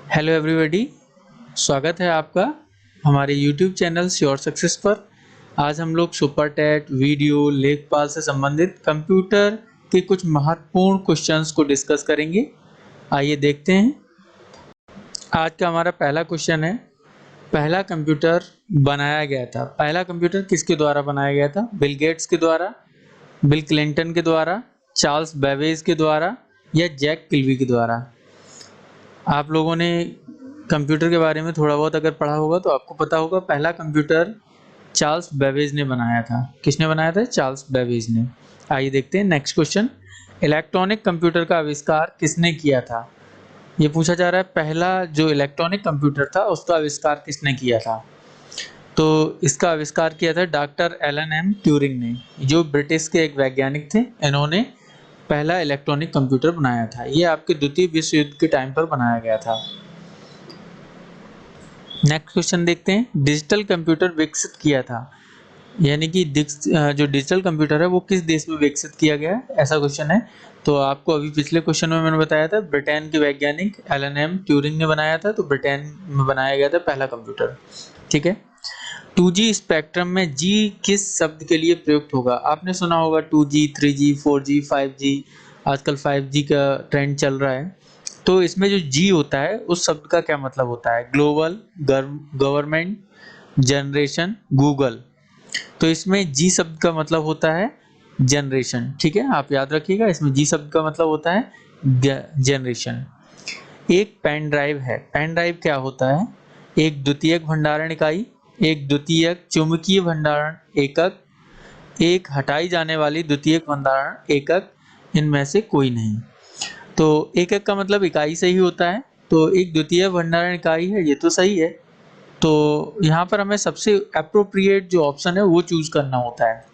Hello everybody, स्वागत है आपका हमारे यूट्यूब चैनल श्योर सक्सेस पर। आज हम लोग सुपर टेट, वीडियो, लेखपाल से संबंधित कंप्यूटर के कुछ महत्वपूर्ण क्वेश्चंस को डिस्कस करेंगे। आइए देखते हैं। आज का हमारा पहला क्वेश्चन है, पहला कंप्यूटर बनाया गया था। पहला कंप्यूटर किसके द्वारा बनाया गया था? बिल गेट्स के द्वारा, बिल क्लिंटन के द्वारा, चार्ल्स बेबेज के द्वारा या जैक किल्वी के द्वारा? आप लोगों ने कंप्यूटर के बारे में थोड़ा बहुत अगर पढ़ा होगा तो आपको पता होगा पहला कंप्यूटर चार्ल्स बेबेज ने बनाया था। किसने बनाया था? चार्ल्स बेबेज ने। आइए देखते हैं नेक्स्ट क्वेश्चन। इलेक्ट्रॉनिक कंप्यूटर का आविष्कार किसने किया था? ये पूछा जा रहा है पहला जो इलेक्ट्रॉनिक कंप्यूटर था उसका आविष्कार किसने किया था? तो इसका आविष्कार किया था डॉक्टर एलन एम ट्यूरिंग ने, जो ब्रिटिश के एक वैज्ञानिक थे। इन्होंने पहला इलेक्ट्रॉनिक कंप्यूटर बनाया था। ये आपके द्वितीय विश्व युद्ध के टाइम पर बनाया गया था। नेक्स्ट क्वेश्चन देखते हैं। डिजिटल कंप्यूटर विकसित किया था, यानी कि जो डिजिटल कंप्यूटर है वो किस देश में विकसित किया गया है, ऐसा क्वेश्चन है। तो आपको अभी पिछले क्वेश्चन में मैंने बताया था ब्रिटेन के वैज्ञानिक एलन एम ट्यूरिंग ने बनाया था, तो ब्रिटेन में बनाया गया था पहला कंप्यूटर। ठीक है। 2G स्पेक्ट्रम में जी किस शब्द के लिए प्रयुक्त होगा? आपने सुना होगा 2G, 3G, 4G, 5G। आजकल 5G का ट्रेंड चल रहा है। तो इसमें जो जी होता है उस शब्द का क्या मतलब होता है? Global, government, generation, Google. तो इसमें जी शब्द का मतलब होता है जनरेशन। ठीक है, आप याद रखिएगा, इसमें जी शब्द का मतलब होता है जनरेशन। एक पेन ड्राइव है। पेन ड्राइव क्या होता है? एक द्वितीयक भंडारण इकाई, एक द्वितीयक चुंबकीय भंडारण एकक, एक हटाई जाने वाली द्वितीयक भंडारण एकक, इनमें से कोई नहीं। तो एकक का मतलब इकाई से ही होता है, तो एक द्वितीय भंडारण इकाई है, ये तो सही है। तो यहाँ पर हमें सबसे एप्रोप्रिएट जो ऑप्शन है वो चूज करना होता है।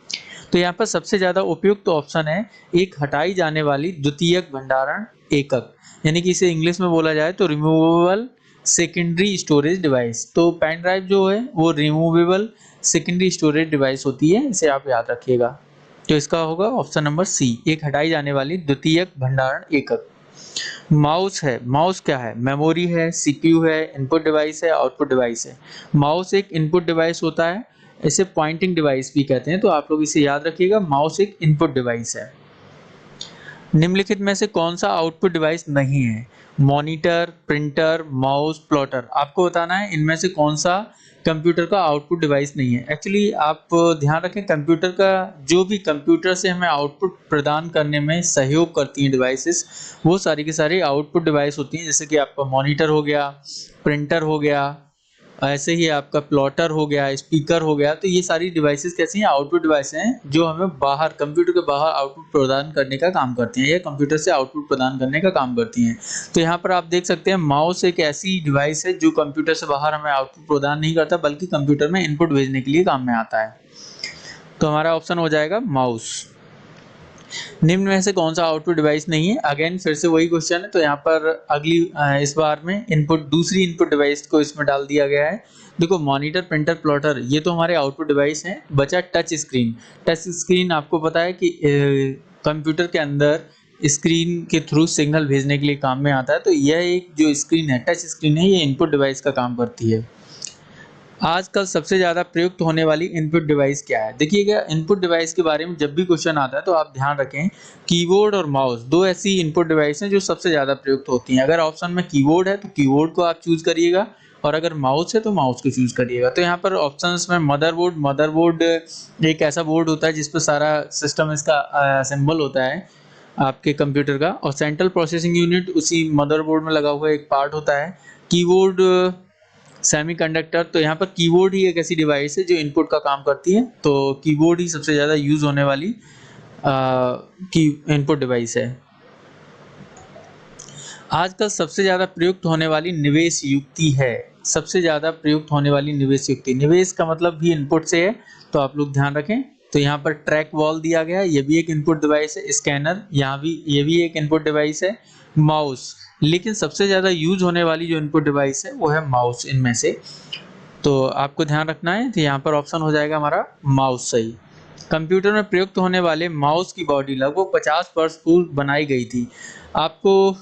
तो यहाँ पर सबसे ज्यादा उपयुक्त ऑप्शन है एक हटाई जाने वाली द्वितीयक भंडारण एकक, यानी कि इसे इंग्लिश में बोला जाए तो रिमूवेबल सेकेंडरी स्टोरेज डिवाइस। तो पेन ड्राइव जो है वो रिमूवेबल सेकेंडरी स्टोरेज डिवाइस होती है, इसे आप याद रखिएगा। तो इसका होगा ऑप्शन नंबर सी, एक हटाई जाने वाली द्वितीयक भंडारण एकक। माउस है। माउस क्या है? मेमोरी है, सीपीयू है, इनपुट डिवाइस है, आउटपुट डिवाइस है। माउस एक इनपुट डिवाइस होता है, इसे पॉइंटिंग डिवाइस भी कहते हैं, तो आप लोग इसे याद रखिएगा, माउस एक इनपुट डिवाइस है। निम्नलिखित में से कौन सा आउटपुट डिवाइस नहीं है? Monitor, printer, mouse, plotter. आपको बताना है इनमें से कौन सा कंप्यूटर का आउटपुट डिवाइस नहीं है। एक्चुअली आप ध्यान रखें, कंप्यूटर का जो भी कंप्यूटर से हमें आउटपुट प्रदान करने में सहयोग करती हैं डिवाइसेस, वो सारी की सारी आउटपुट डिवाइस होती हैं। जैसे कि आपका मॉनिटर हो गया, प्रिंटर हो गया, ऐसे ही आपका प्लॉटर हो गया, स्पीकर हो गया। तो ये सारी डिवाइसेस कैसी हैं? आउटपुट डिवाइस हैं, जो हमें बाहर कंप्यूटर के बाहर आउटपुट प्रदान करने का काम करती हैं, या कंप्यूटर से आउटपुट प्रदान करने का काम करती हैं। तो यहाँ पर आप देख सकते हैं माउस एक ऐसी डिवाइस है जो कंप्यूटर से बाहर हमें आउटपुट प्रदान नहीं करता, बल्कि कंप्यूटर में इनपुट भेजने के लिए काम में आता है। तो हमारा ऑप्शन हो जाएगा माउस। निम्न में से कौन सा आउटपुट डिवाइस नहीं है? अगेन फिर से वही क्वेश्चन है, तो यहाँ पर अगली इस बार में दूसरी इनपुट डिवाइस को इसमें डाल दिया गया है। देखो, मॉनिटर, प्रिंटर, प्लॉटर ये तो हमारे आउटपुट डिवाइस हैं। बचा टच स्क्रीन। टच स्क्रीन आपको पता है कि कंप्यूटर के अंदर स्क्रीन के थ्रू सिग्नल भेजने के लिए काम में आता है। तो यह एक जो स्क्रीन है, टच स्क्रीन है, ये इनपुट डिवाइस का काम करती है। आजकल सबसे ज्यादा प्रयुक्त होने वाली इनपुट डिवाइस क्या है? देखिएगा, इनपुट डिवाइस के बारे में जब भी क्वेश्चन आता है तो आप ध्यान रखें, कीबोर्ड और माउस दो ऐसी इनपुट डिवाइस हैं जो सबसे ज्यादा प्रयुक्त होती हैं। अगर ऑप्शन में कीबोर्ड है तो कीबोर्ड को आप चूज करिएगा, और अगर माउस है तो माउस को चूज करिएगा। तो यहाँ पर ऑप्शंस में मदरबोर्ड एक ऐसा बोर्ड होता है जिसपे सारा सिस्टम इसका असेंबल होता है आपके कंप्यूटर का, और सेंट्रल प्रोसेसिंग यूनिट उसी मदरबोर्ड में लगा हुआ एक पार्ट होता है। Keyboard, semiconductor. तो यहाँ पर कीबोर्ड ही एक ऐसी डिवाइस है जो इनपुट का काम करती है, तो कीबोर्ड ही सबसे ज्यादा यूज होने वाली की इनपुट डिवाइस है। आजकल सबसे ज्यादा प्रयुक्त होने वाली निवेश युक्ति है। सबसे ज्यादा प्रयुक्त होने वाली निवेश युक्ति, निवेश का मतलब भी इनपुट से है, तो आप लोग ध्यान रखें। तो यहाँ पर ट्रैक बॉल दिया गया है, ये भी एक इनपुट डिवाइस है। स्कैनर, यहाँ भी ये भी एक इनपुट डिवाइस है। माउस, लेकिन सबसे ज्यादा यूज होने वाली जो इनपुट डिवाइस है वो है माउस इनमें से। तो आपको ध्यान रखना है, तो यहाँ पर ऑप्शन हो जाएगा हमारा माउस सही। कंप्यूटर में प्रयुक्त होने वाले माउस की बॉडी लगभग 50 वर्ष पूर्व बनाई गई थी। आपको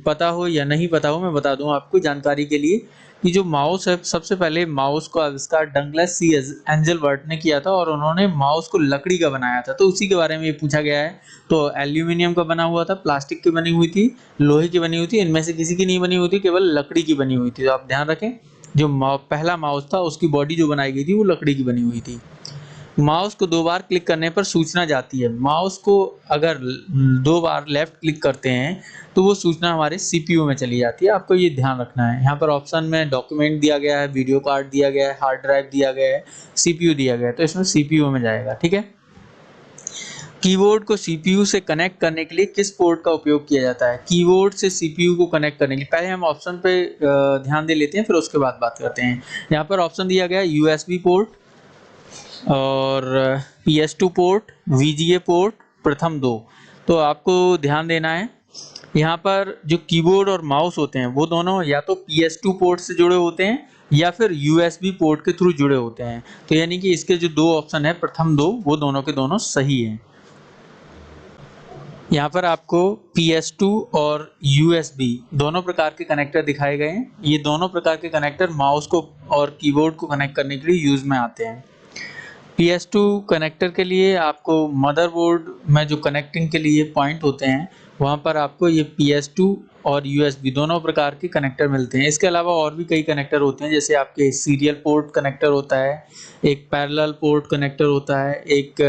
पता हो या नहीं पता हो, मैं बता दूं आपको जानकारी के लिए कि जो माउस है, सबसे पहले माउस को आविष्कार डगलस सी एंजलबर्ट ने किया था और उन्होंने माउस को लकड़ी का बनाया था, तो उसी के बारे में ये पूछा गया है। तो एल्यूमिनियम का बना हुआ था, प्लास्टिक की बनी हुई थी, लोहे की बनी हुई थी, इनमें से किसी की नहीं बनी हुई थी, केवल लकड़ी की बनी हुई थी। तो आप ध्यान रखें, जो पहला माउस था उसकी बॉडी जो बनाई गई थी वो लकड़ी की बनी हुई थी। माउस को 2 बार क्लिक करने पर सूचना जाती है। माउस को अगर 2 बार लेफ्ट क्लिक करते हैं तो वो सूचना हमारे सीपीयू में चली जाती है। आपको ये ध्यान रखना है। यहाँ पर ऑप्शन में डॉक्यूमेंट दिया गया है, वीडियो कार्ड दिया गया है, हार्ड ड्राइव दिया गया है, सीपीयू दिया गया है, तो इसमें सीपीयू में जाएगा। ठीक है। कीबोर्ड को सीपीयू से कनेक्ट करने के लिए किस पोर्ट का उपयोग किया जाता है? कीबोर्ड से सीपीयू को कनेक्ट करने के लिए पहले हम ऑप्शन पे ध्यान दे लेते हैं, फिर उसके बाद बात करते हैं। यहाँ पर ऑप्शन दिया गया है यूएसबी पोर्ट और PS2 पोर्ट, VGA पोर्ट, प्रथम 2। तो आपको ध्यान देना है, यहाँ पर जो कीबोर्ड और माउस होते हैं वो दोनों या तो PS2 पोर्ट से जुड़े होते हैं या फिर USB पोर्ट के थ्रू जुड़े होते हैं। तो यानी कि इसके जो 2 ऑप्शन है, प्रथम 2, वो दोनों के दोनों सही हैं। यहाँ पर आपको PS2 और USB दोनों प्रकार के कनेक्टर दिखाए गए हैं। ये दोनों प्रकार के कनेक्टर माउस को और कीबोर्ड को कनेक्ट करने के लिए यूज में आते हैं। PS2 कनेक्टर के लिए आपको मदरबोर्ड में जो कनेक्टिंग के लिए पॉइंट होते हैं, वहाँ पर आपको ये PS2 और USB दोनों प्रकार के कनेक्टर मिलते हैं। इसके अलावा और भी कई कनेक्टर होते हैं, जैसे आपके सीरियल पोर्ट कनेक्टर होता है, एक पैरेलल पोर्ट कनेक्टर होता है, एक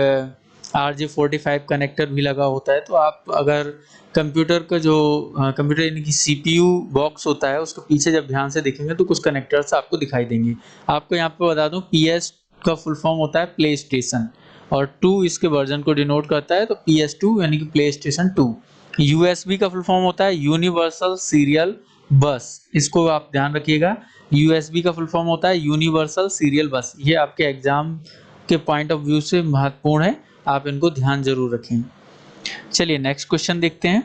RJ45 कनेक्टर भी लगा होता है। तो आप अगर कंप्यूटर का जो कंप्यूटर यानी कि CPU बॉक्स होता है, उसके पीछे जब ध्यान से देखेंगे तो कुछ कनेक्टर्स आपको दिखाई देंगे। आपको यहाँ पे बता दूं, PS का फुल फॉर्म होता है प्ले स्टेशन और 2 इसके वर्जन को डिनोट करता है, तो PS2 यानी कि प्ले स्टेशन 2। USB का फुल फॉर्म होता है यूनिवर्सल सीरियल बस, इसको आप ध्यान रखिएगा। USB का फुल फॉर्म होता है यूनिवर्सल सीरियल बस। ये आपके एग्जाम के पॉइंट ऑफ व्यू से महत्वपूर्ण है, आप इनको ध्यान जरूर रखें। चलिए नेक्स्ट क्वेश्चन देखते हैं।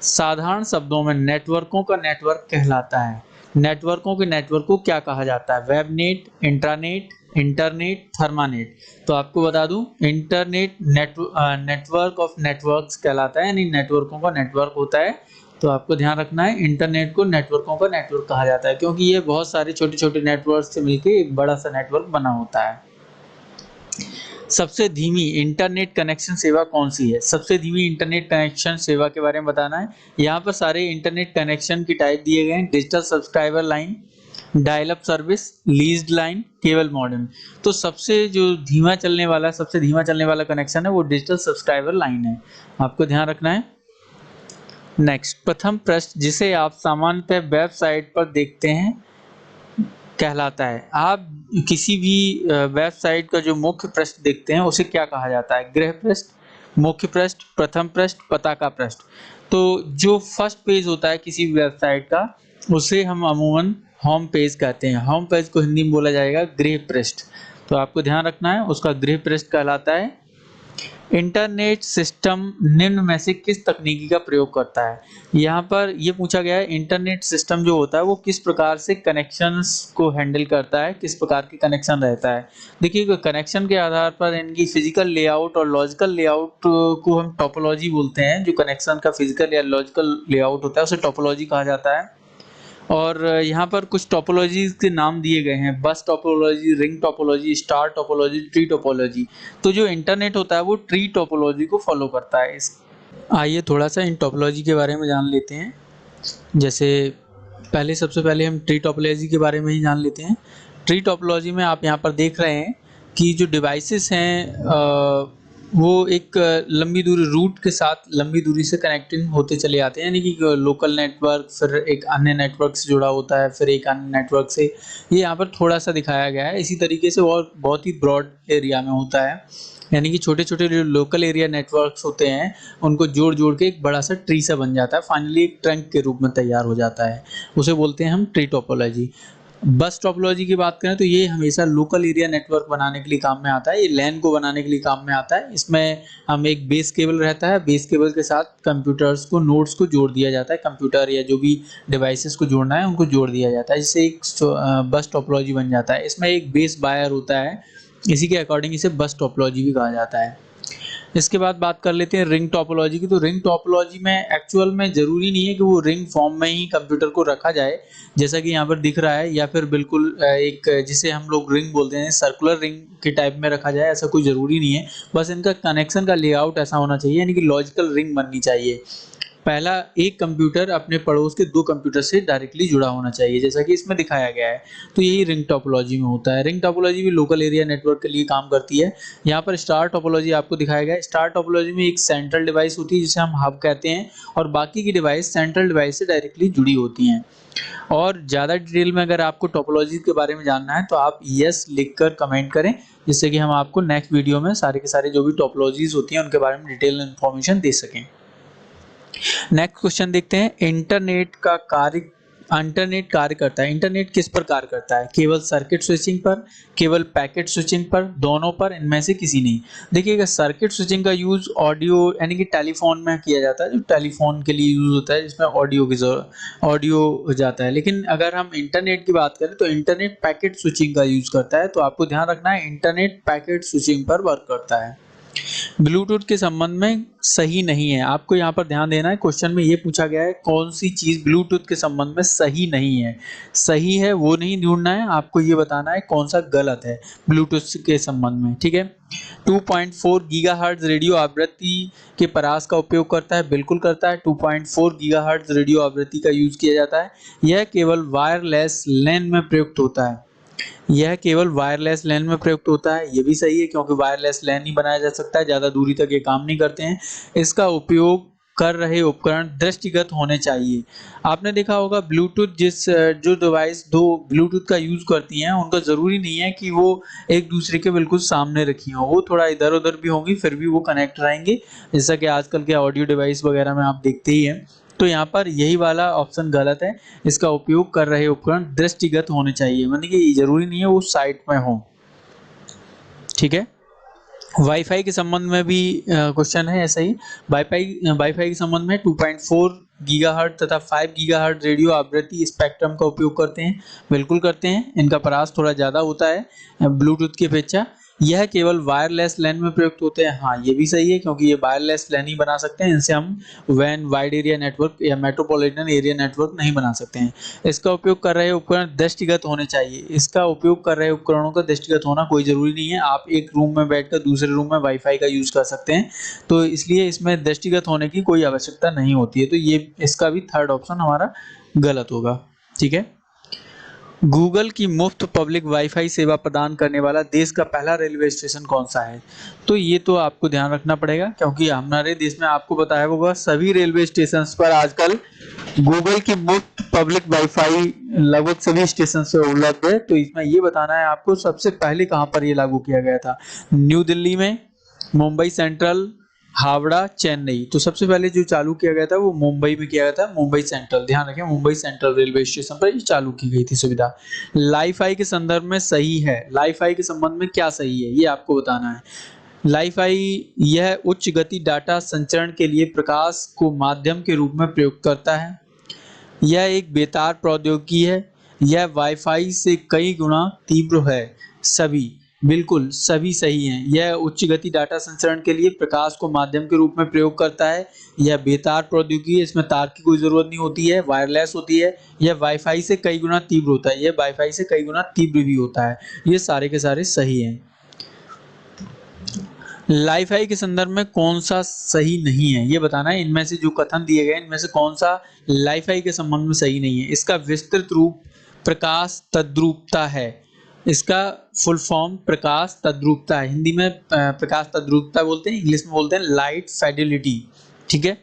साधारण शब्दों में नेटवर्कों का नेटवर्क कहलाता है। नेटवर्कों के नेटवर्क को क्या कहा जाता है? वेबनेट, इंट्रानेट, इंटरनेट, थर्मानेट। तो आपको बता दूं, इंटरनेट नेटवर्क ऑफ नेटवर्क्स कहलाता है, यानी नेटवर्कों का नेटवर्क होता है। तो आपको ध्यान रखना है, इंटरनेट को नेटवर्कों का नेटवर्क कहा जाता है, क्योंकि ये बहुत सारे छोटे छोटे नेटवर्क से मिलकर एक बड़ा सा नेटवर्क बना होता है। सबसे धीमी इंटरनेट कनेक्शन सेवा कौन सी है? सबसे धीमी इंटरनेट कनेक्शन सेवा के बारे में बताना है। यहाँ पर सारे इंटरनेट कनेक्शन की टाइप दिए गए हैं: digital subscriber line, dial up service, leased line, cable modem. तो सबसे जो धीमा चलने वाला कनेक्शन है वो डिजिटल सब्सक्राइबर लाइन है, आपको ध्यान रखना है। नेक्स्ट, प्रथम पृष्ठ जिसे आप सामान्यतः वेबसाइट पर देखते हैं कहलाता है। आप किसी भी वेबसाइट का जो मुख्य पृष्ठ देखते हैं उसे क्या कहा जाता है? गृह पृष्ठ, मुख्य पृष्ठ, प्रथम पृष्ठ, पताका पृष्ठ। तो जो फर्स्ट पेज होता है किसी भी वेबसाइट का, उसे हम अमूमन होम पेज कहते हैं। होम पेज को हिंदी में बोला जाएगा गृह पृष्ठ। तो आपको ध्यान रखना है, उसका गृह पृष्ठ कहलाता है। इंटरनेट सिस्टम निम्न में से किस तकनीकी का प्रयोग करता है? यहाँ पर ये पूछा गया है, इंटरनेट सिस्टम जो होता है वो किस प्रकार से कनेक्शंस को हैंडल करता है, किस प्रकार के कनेक्शन रहता है। देखिए, कनेक्शन के आधार पर इनकी फिजिकल लेआउट और लॉजिकल लेआउट को हम टोपोलॉजी बोलते हैं। जो कनेक्शन का फिजिकल या लॉजिकल लेआउट होता है उसे टोपोलॉजी कहा जाता है। और यहाँ पर कुछ टोपोलॉजीज के नाम दिए गए हैं: बस topology, ring topology, star topology, tree topology. तो जो इंटरनेट होता है वो ट्री टोपोलॉजी को फॉलो करता है। आइए थोड़ा सा इन टोपोलॉजी के बारे में जान लेते हैं। जैसे सबसे पहले हम ट्री टोपोलॉजी के बारे में ही जान लेते हैं। ट्री टोपोलॉजी में आप यहाँ पर देख रहे हैं कि जो डिवाइसेस हैं वो एक लंबी दूरी रूट के साथ लंबी दूरी से कनेक्टिंग होते चले आते हैं, यानी कि लोकल नेटवर्क फिर एक अन्य नेटवर्क से जुड़ा होता है, फिर एक अन्य नेटवर्क से। ये यहाँ पर थोड़ा सा दिखाया गया है। इसी तरीके से और बहुत ही ब्रॉड एरिया में होता है, यानी कि छोटे छोटे जो लोकल एरिया नेटवर्क्स होते हैं उनको जोड़ जोड़ के एक बड़ा सा ट्री सा बन जाता है, फाइनली एक ट्रंक के रूप में तैयार हो जाता है। उसे बोलते हैं हम ट्री टोपोलॉजी। बस टोपोलॉजी की बात करें तो ये हमेशा लोकल एरिया नेटवर्क बनाने के लिए काम में आता है, ये लैन को बनाने के लिए काम में आता है। इसमें हम एक बेस केबल रहता है, बेस केबल के साथ कंप्यूटर्स को, नोड्स को जोड़ दिया जाता है। कंप्यूटर या जो भी डिवाइसेस को जोड़ना है उनको जोड़ दिया जाता है, जिससे एक बस टोपोलॉजी बन जाता है। इसमें एक बेस वायर होता है, इसी के अकॉर्डिंग इसे बस टोपोलॉजी भी कहा जाता है। इसके बाद बात कर लेते हैं रिंग टोपोलॉजी की। तो रिंग टोपोलॉजी में एक्चुअल में ज़रूरी नहीं है कि वो रिंग फॉर्म में ही कंप्यूटर को रखा जाए, जैसा कि यहाँ पर दिख रहा है, या फिर बिल्कुल एक जिसे हम लोग रिंग बोलते हैं सर्कुलर रिंग के टाइप में रखा जाए, ऐसा कोई ज़रूरी नहीं है। बस इनका कनेक्शन का लेआउट ऐसा होना चाहिए, यानी कि लॉजिकल रिंग बननी चाहिए। पहला, एक कंप्यूटर अपने पड़ोस के 2 कंप्यूटर से डायरेक्टली जुड़ा होना चाहिए, जैसा कि इसमें दिखाया गया है। तो यही रिंग टोपोलॉजी में होता है। रिंग टोपोलॉजी भी लोकल एरिया नेटवर्क के लिए काम करती है। यहाँ पर स्टार टोपोलॉजी आपको दिखाया गया है। स्टार टोपोलॉजी में एक सेंट्रल डिवाइस होती है जिसे हम हब कहते हैं, और बाकी की डिवाइस सेंट्रल डिवाइस से डायरेक्टली जुड़ी होती हैं। और ज़्यादा डिटेल में अगर आपको टोपोलॉजी के बारे में जानना है तो आप यस लिखकर कमेंट करें, जिससे कि हम आपको नेक्स्ट वीडियो में सारे के सारे जो भी टोपोलॉजीज होती हैं उनके बारे में डिटेल इन्फॉर्मेशन दे सकें। नेक्स्ट क्वेश्चन देखते हैं, इंटरनेट कार्य करता है। इंटरनेट किस पर कार्य करता है? केवल सर्किट स्विचिंग पर, केवल पैकेट स्विचिंग पर, दोनों पर, इनमें से किसी नहीं। देखिएगा, सर्किट स्विचिंग का यूज ऑडियो यानी कि टेलीफोन में किया जाता है, जो टेलीफोन के लिए यूज होता है, जिसमें ऑडियो जाता है। लेकिन अगर हम इंटरनेट की बात करें तो इंटरनेट पैकेट स्विचिंग का यूज करता है। तो आपको ध्यान रखना है, इंटरनेट पैकेट स्विचिंग पर वर्क करता है। ब्लूटूथ के संबंध में सही नहीं है। आपको यहाँ पर ध्यान देना है, क्वेश्चन में ये पूछा गया है कौन सी चीज ब्लूटूथ के संबंध में सही नहीं है। सही है वो नहीं ढूंढना है, आपको ये बताना है कौन सा गलत है ब्लूटूथ के संबंध में। ठीक है, 2.4 गीगाहर्ट्ज रेडियो आवृत्ति के परास का उपयोग करता है, बिल्कुल करता है। 2.4 गीगाहर्ट्ज रेडियो आवृत्ति का यूज किया जाता है। यह केवल वायरलेस लैन में प्रयुक्त होता है। यह केवल वायरलेस लैन में प्रयुक्त होता है, ये भी सही है, क्योंकि वायरलेस लैन ही बनाया जा सकता है, ज़्यादा दूरी तक ये काम नहीं करते हैं। इसका उपयोग कर रहे उपकरण दृष्टिगत होने चाहिए। आपने देखा होगा ब्लूटूथ जो डिवाइस दो ब्लूटूथ का यूज करती हैं, उनका ज़रूरी नहीं है कि वो एक दूसरे के बिल्कुल सामने रखी हों, वो थोड़ा इधर उधर भी होंगी, फिर भी वो कनेक्ट रहेंगे, जैसा कि आजकल के ऑडियो डिवाइस वगैरह में आप देखते ही हैं। तो यहाँ पर यही वाला ऑप्शन गलत है। इसका उपयोग कर रहे उपकरण दृष्टिगत होने चाहिए, मतलब कि जरूरी नहीं है वो साइट में हो। ठीक है, वाईफाई के संबंध में भी क्वेश्चन है ऐसा ही। वाईफाई के संबंध में 2.4 गीगाहर्ट्ज तथा 5 गीगाहर्ट्ज रेडियो आवृत्ति स्पेक्ट्रम का उपयोग करते हैं, बिल्कुल करते हैं। इनका परास थोड़ा ज़्यादा होता है ब्लूटूथ की अपेक्षा। यह केवल वायरलेस लैन में प्रयुक्त होते हैं, हाँ ये भी सही है, क्योंकि ये वायरलेस लैन ही बना सकते हैं। इनसे हम वैन वाइड एरिया नेटवर्क या मेट्रोपॉलिटन एरिया नेटवर्क नहीं बना सकते हैं। इसका उपयोग कर रहे उपकरण दृष्टिगत होने चाहिए। इसका उपयोग कर रहे उपकरणों का दृष्टिगत होना कोई ज़रूरी नहीं है, आप एक रूम में बैठकर दूसरे रूम में वाईफाई का यूज़ कर सकते हैं, तो इसलिए इसमें दृष्टिगत होने की कोई आवश्यकता नहीं होती है। तो ये इसका भी थर्ड ऑप्शन हमारा गलत होगा। ठीक है, गूगल की मुफ्त पब्लिक वाईफाई सेवा प्रदान करने वाला देश का पहला रेलवे स्टेशन कौन सा है? तो ये तो आपको ध्यान रखना पड़ेगा, क्योंकि हमारे देश में आपको बताया होगा सभी रेलवे स्टेशन पर आजकल गूगल की मुफ्त पब्लिक वाईफाई लगभग सभी स्टेशन से उपलब्ध है। तो इसमें ये बताना है आपको सबसे पहले कहाँ पर ये लागू किया गया था। न्यू दिल्ली में, मुंबई सेंट्रल, हावड़ा, चेन्नई। तो सबसे पहले जो चालू किया गया था वो मुंबई में किया गया था, मुंबई सेंट्रल। ध्यान रखें, मुंबई सेंट्रल रेलवे स्टेशन पर ये चालू की गई थी सुविधा। लाईफाई के संदर्भ में सही है। लाईफाई के संबंध में क्या सही है ये आपको बताना है। लाईफाई यह उच्च गति डाटा संचरण के लिए प्रकाश को माध्यम के रूप में प्रयोग करता है। यह एक बेतार प्रौद्योगिकी है। यह वाईफाई से कई गुना तीव्र है। सभी, बिल्कुल सभी सही हैं। यह उच्च गति डाटा संचरण के लिए प्रकाश को माध्यम के रूप में प्रयोग करता है। यह बेतार प्रौद्योगिकी है, इसमें तार की कोई जरूरत नहीं होती है, वायरलेस होती है। यह वाईफाई से कई गुना तीव्र होता है, यह वाईफाई से कई गुना तीव्र भी होता है। ये सारे के सारे सही हैं। लाईफाई के संदर्भ में कौन सा सही नहीं है ये बताना है। इनमें से जो कथन दिए गए इनमें से कौन सा लाईफाई के संबंध में सही नहीं है। इसका विस्तृत रूप प्रकाश तद्रूपता है। इसका फुल फॉर्म प्रकाश तद्रूपता है। हिंदी में प्रकाश तद्रूपता बोलते हैं, इंग्लिश में बोलते हैं लाइट फिडेलिटी। ठीक है,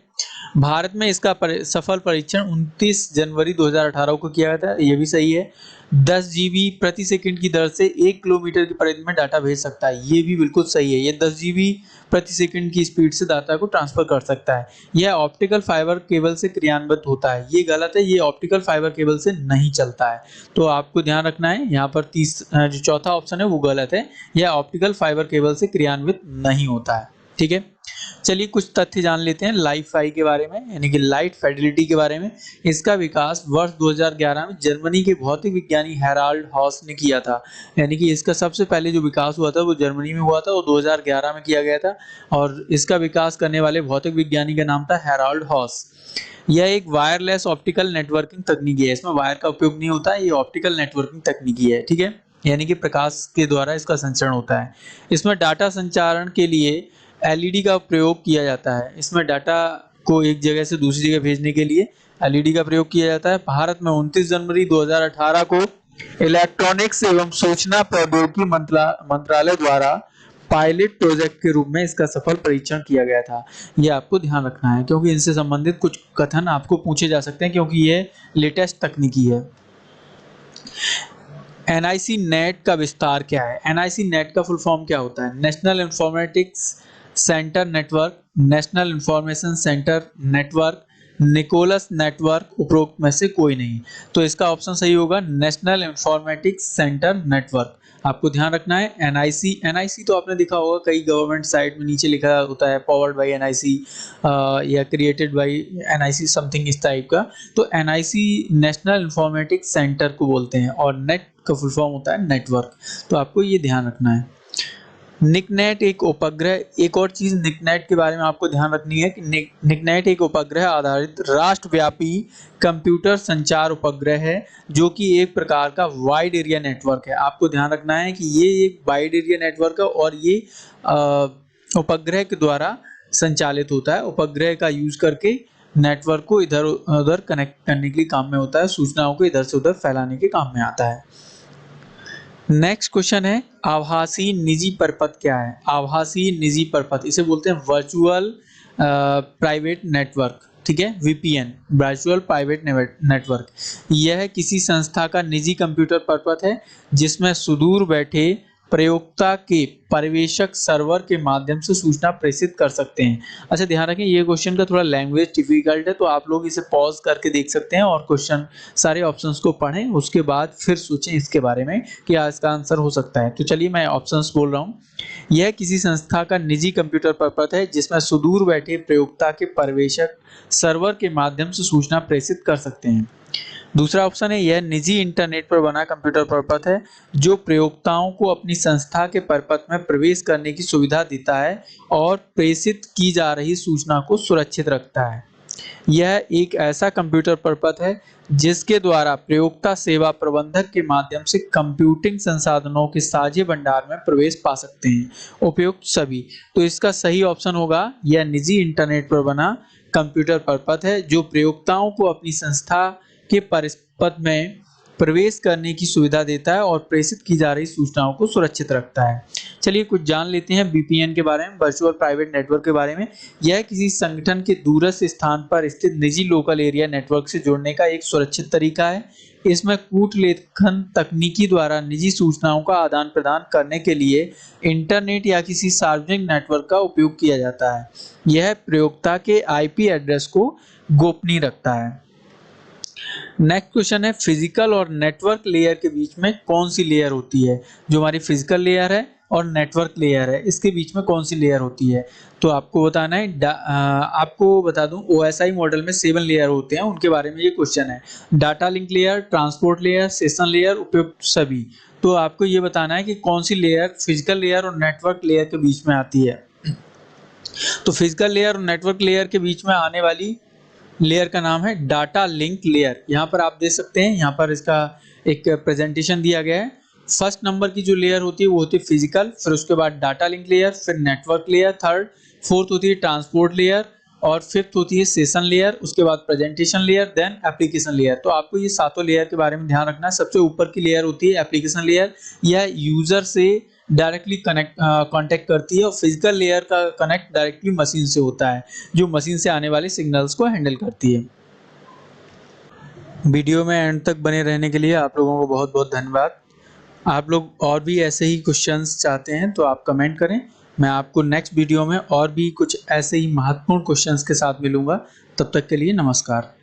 भारत में इसका सफल परीक्षण 29 जनवरी 2018 को किया गया था, ये भी सही है। 10 GB प्रति सेकंड की दर से 1 किलोमीटर की परिधि में डाटा भेज सकता है, ये भी बिल्कुल सही है। ये 10 GB प्रति सेकंड की स्पीड से डाटा को ट्रांसफर कर सकता है। यह ऑप्टिकल फाइबर केबल से क्रियान्वित होता है, ये गलत है। ये ऑप्टिकल फाइबर केबल से नहीं चलता है, तो आपको ध्यान रखना है। यहाँ पर जो चौथा ऑप्शन है वो गलत है। यह ऑप्टिकल फाइबर केबल से क्रियान्वित नहीं होता है। ठीक है, चलिए कुछ तथ्य जान लेते हैं लाइफ फाई के बारे में, यानी कि लाइट फिडेलिटी के बारे में। इसका विकास वर्ष 2011 में जर्मनी के भौतिक विज्ञानी हेराल्ड हॉस ने किया था। यानी कि इसका सबसे पहले जो विकास हुआ था वो जर्मनी में हुआ था, वो 2011 में किया गया था, और इसका विकास करने वाले भौतिक विज्ञानी का नाम था हेराल्ड हॉस। यह एक वायरलेस ऑप्टिकल नेटवर्किंग तकनीकी है, इसमें वायर का उपयोग नहीं होता है, ये ऑप्टिकल नेटवर्किंग तकनीकी है, ठीक है, यानी कि प्रकाश के द्वारा इसका संचरण होता है। इसमें डाटा संचारण के लिए एलईडी का प्रयोग किया जाता है। इसमें डाटा को एक जगह से दूसरी जगह भेजने के लिए एलईडी का प्रयोग किया जाता है। भारत में 29 जनवरी 2018 को इलेक्ट्रॉनिक्स एवं सूचना प्रौद्योगिकी मंत्रालय द्वारा पायलट प्रोजेक्ट के रूप में इसका सफल परीक्षण किया गया था। ये आपको ध्यान रखना है, क्योंकि इनसे संबंधित कुछ कथन आपको पूछे जा सकते हैं, क्योंकि ये लेटेस्ट तकनीकी है। एनआईसी नेट का विस्तार क्या है? एनआईसी नेट का फुल फॉर्म क्या होता है? National informatics centre network, national information centre network, Nicholas network, उपरोक्त में से कोई नहीं। तो इसका ऑप्शन सही होगा नेशनल इंफॉर्मेटिक्स सेंटर नेटवर्क। आपको ध्यान रखना है एनआईसी। एनआईसी तो आपने देखा होगा कई गवर्नमेंट साइट में नीचे लिखा होता है पावर्ड बाय एनआईसी या क्रिएटेड बाय एनआईसी, समथिंग इस टाइप का। तो एनआईसी नेशनल इंफॉर्मेटिक्स सेंटर को बोलते हैं, और नेट का फुल फॉर्म होता है नेटवर्क। तो आपको ये ध्यान रखना है। निकनेट एक उपग्रह, एक और चीज निकनेट के बारे में आपको ध्यान रखनी है कि निकनेट एक उपग्रह आधारित राष्ट्रव्यापी कंप्यूटर संचार उपग्रह है, जो कि एक प्रकार का वाइड एरिया नेटवर्क है। आपको ध्यान रखना है कि ये एक वाइड एरिया नेटवर्क है, और ये उपग्रह के द्वारा संचालित होता है। उपग्रह का यूज करके नेटवर्क को इधर उधर कनेक्ट करने के लिए काम में होता है, सूचनाओं को इधर से उधर फैलाने के काम में आता है। नेक्स्ट क्वेश्चन है आभासी निजी परपथ क्या है? आभासी निजी परपथ इसे बोलते हैं वर्चुअल प्राइवेट नेटवर्क, ठीक है, वीपीएन, वर्चुअल प्राइवेट नेटवर्क। यह किसी संस्था का निजी कंप्यूटर परपथ है जिसमें सुदूर बैठे प्रयोक्ता के पर्यवेक्षक सर्वर के माध्यम से सूचना प्रेषित कर सकते हैं। अच्छा ध्यान रखें, ये क्वेश्चन का थोड़ा लैंग्वेज डिफिकल्ट है, तो आप लोग इसे पॉज करके देख सकते हैं और क्वेश्चन सारे ऑप्शंस को पढ़ें, उसके बाद फिर सोचें इसके बारे में कि इसका आंसर हो सकता है। तो चलिए मैं ऑप्शंस बोल रहा हूँ। यह किसी संस्था का निजी कंप्यूटर परपथ है जिसमें सुदूर बैठे प्रयोक्ता के पर्यवेक्षक सर्वर के माध्यम से सूचना प्रेषित कर सकते हैं। दूसरा ऑप्शन है यह निजी इंटरनेट पर बना कंप्यूटर परपथ है जो प्रयोक्ताओं को अपनी संस्था के परपथ में प्रवेश करने की सुविधा देता है और प्रेषित की जा रही सूचना को सुरक्षित रखता है। यह एक ऐसा कंप्यूटर परपथ है जिसके द्वारा प्रयोक्ता सेवा प्रबंधक के माध्यम से कंप्यूटिंग संसाधनों के साझे भंडार में प्रवेश पा सकते हैं, उपयुक्त सभी। तो इसका सही ऑप्शन होगा यह निजी इंटरनेट पर बना कंप्यूटर परपथ है जो प्रयोक्ताओं को अपनी संस्था के परपथ में प्रवेश करने की सुविधा देता है और प्रेषित की जा रही सूचनाओं को सुरक्षित रखता है। चलिए कुछ जान लेते हैं बीपीएन के बारे में, वर्चुअल प्राइवेट नेटवर्क के बारे में। यह किसी संगठन के दूरस्थ स्थान पर स्थित निजी लोकल एरिया नेटवर्क से जुड़ने का एक सुरक्षित तरीका है। इसमें कूटलेखन तकनीकी द्वारा निजी सूचनाओं का आदान प्रदान करने के लिए इंटरनेट या किसी सार्वजनिक नेटवर्क का उपयोग किया जाता है। यह प्रयोक्ता के आईपी एड्रेस को गोपनीय रखता है। नेक्स्ट क्वेश्चन है फिजिकल और नेटवर्क लेयर के बीच में कौन सी लेयर होती है? जो हमारी फिजिकल लेयर है और नेटवर्क लेयर है, इसके बीच में कौन सी लेयर होती है? तो आपको बताना है, आपको बता दूं ओएसआई मॉडल में 7 लेयर होते हैं, उनके बारे में ये क्वेश्चन है। Data link layer, transport layer, session layer, उपयुक्त सभी। तो आपको ये बताना है कि कौन सी लेयर फिजिकल लेयर और नेटवर्क लेयर के बीच में आती है। तो फिजिकल लेयर और नेटवर्क लेयर के बीच में आने वाली लेयर का नाम है डाटा लिंक लेयर। यहाँ पर आप देख सकते हैं, यहाँ पर इसका एक प्रेजेंटेशन दिया गया है। फर्स्ट नंबर की जो लेयर होती है वो होती है फिजिकल, फिर उसके बाद डाटा लिंक लेयर, फिर नेटवर्क लेयर, थर्ड, फोर्थ होती है ट्रांसपोर्ट लेयर, और फिफ्थ होती है सेशन लेयर, उसके बाद presentation layer, then application layer. तो आपको ये सातों लेयर के बारे में ध्यान रखना है। सबसे ऊपर की लेयर होती है एप्लीकेशन लेयर, यह यूजर से डायरेक्टली कांटेक्ट करती है, और फिजिकल लेयर का कनेक्ट डायरेक्टली मशीन से होता है, जो मशीन से आने वाले सिग्नल्स को हैंडल करती है। वीडियो में एंड तक बने रहने के लिए आप लोगों को बहुत बहुत धन्यवाद। आप लोग और भी ऐसे ही क्वेश्चंस चाहते हैं तो आप कमेंट करें, मैं आपको नेक्स्ट वीडियो में और भी कुछ ऐसे ही महत्वपूर्ण क्वेश्चंस के साथ मिलूंगा। तब तक के लिए नमस्कार।